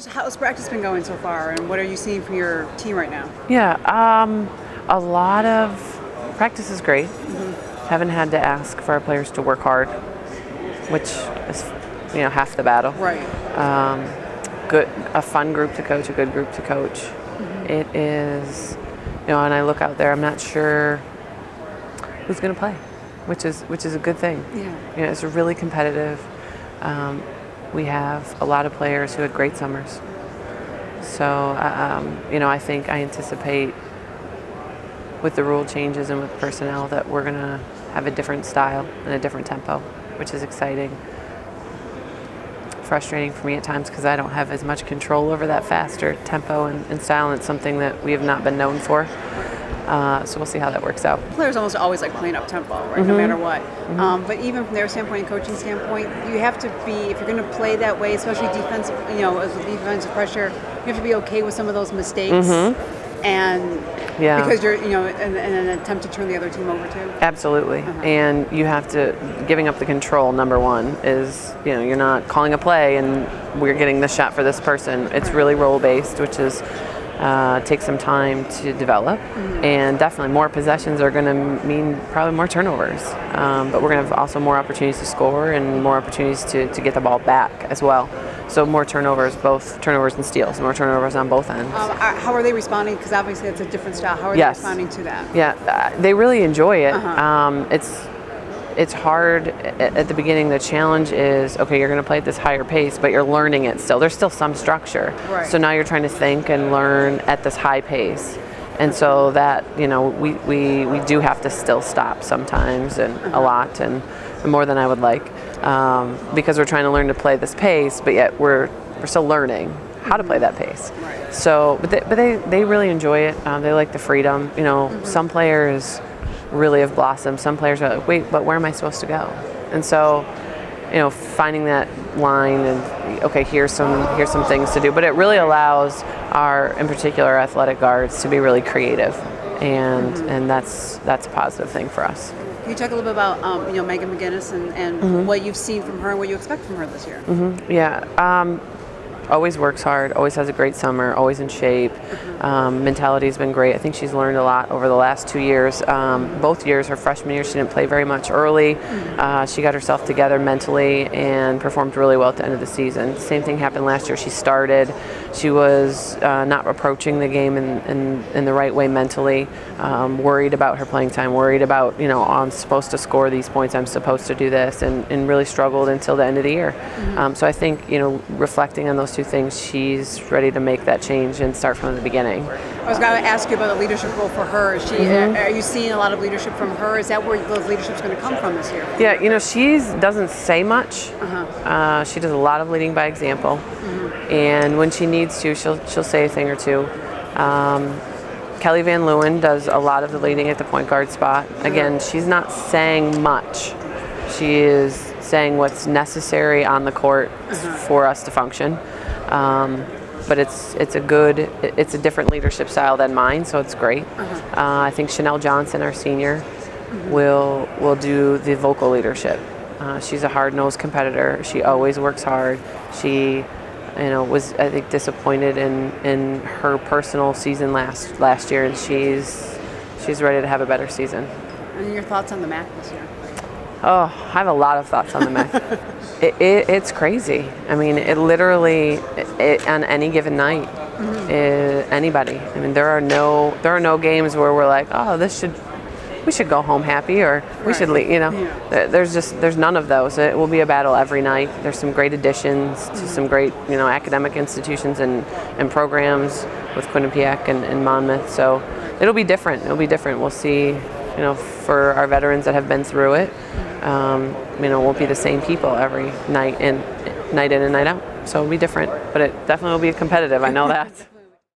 Just how's practice been going so far, and what are you seeing from your team right now? Yeah, a lot of practice is great. Haven't had to ask for our players to work hard, which is half the battle. Right. A fun group to coach, a good group to coach. It is, and I look out there, I'm not sure who's going to play, which is a good thing. Yeah. It's really competitive. We have a lot of players who had great summers. So, I think I anticipate with the rule changes and with personnel that we're going to have a different style and a different tempo, which is exciting. Frustrating for me at times because I don't have as much control over that faster tempo and style, and it's something that we have not been known for. So we'll see how that works out. Players almost always like playing up tempo, right? No matter what. But even from their standpoint and coaching standpoint, you have to be, if you're going to play that way, especially defensive, as with defensive pressure, you have to be okay with some of those mistakes. And because you're, in an attempt to turn the other team over too. Absolutely. And you have to, giving up the control, number one, is, you're not calling a play and we're getting this shot for this person. It's really role-based, which is takes some time to develop, and definitely more possessions are going to mean probably more turnovers, but we're going to have also more opportunities to score and more opportunities to get the ball back as well. So more turnovers, both turnovers and steals, more turnovers on both ends. How are they responding? Because obviously it's a different style. How are they responding to that? Yeah, they really enjoy it. It's hard at the beginning. The challenge is, okay, you're going to play at this higher pace, but you're learning it still. There's still some structure. Right. So now you're trying to think and learn at this high pace. And so that, we do have to still stop sometimes, and a lot, and more than I would like, because we're trying to learn to play this pace, but yet we're still learning how to play that pace. Right. So, but they really enjoy it. They like the freedom. Some players really have blossomed. Some players are like, wait, but where am I supposed to go? And so, finding that line and, okay, here's some things to do. But it really allows in particular, athletic guards to be really creative, and that's a positive thing for us. Can you talk a little bit about, Megan McGinnis and what you've seen from her and what you expect from her this year? Yeah. Always works hard, always has a great summer, always in shape. Mentality's been great. I think she's learned a lot over the last 2 years. Both years, her freshman year, she didn't play very much early. She got herself together mentally and performed really well at the end of the season. Same thing happened last year. She started. She was not approaching the game in the right way mentally, worried about her playing time, worried about, I'm supposed to score these points, I'm supposed to do this, and really struggled until the end of the year. So I think, reflecting on those two things, she's ready to make that change and start from the beginning. I was going to ask you about the leadership role for her. Are you seeing a lot of leadership from her? Is that where those leadership's going to come from this year? Yeah, she doesn't say much. She does a lot of leading by example, and when she needs to, she'll say a thing or two. Kelly Van Leeuwen does a lot of the leading at the point guard spot. Again, she's not saying much. She is saying what's necessary on the court for us to function. But it's a different leadership style than mine, so it's great. I think Chanel Johnson, our senior, will do the vocal leadership. She's a hard-nosed competitor. She always works hard. She, was, I think, disappointed in her personal season last year, and she's ready to have a better season. And your thoughts on the MAC this year? Oh, I have a lot of thoughts on the MAC. It's crazy. I mean, it literally, on any given night, anybody. I mean, there are no games where we're like, oh, we should go home happy, or we should leave. There's none of those. It will be a battle every night. There's some great additions to some great academic institutions and programs with Quinnipiac and Monmouth. So it'll be different. We'll see. For our veterans that have been through it, it won't be the same people every night in and night out. So it'll be different, but it definitely will be competitive. I know that.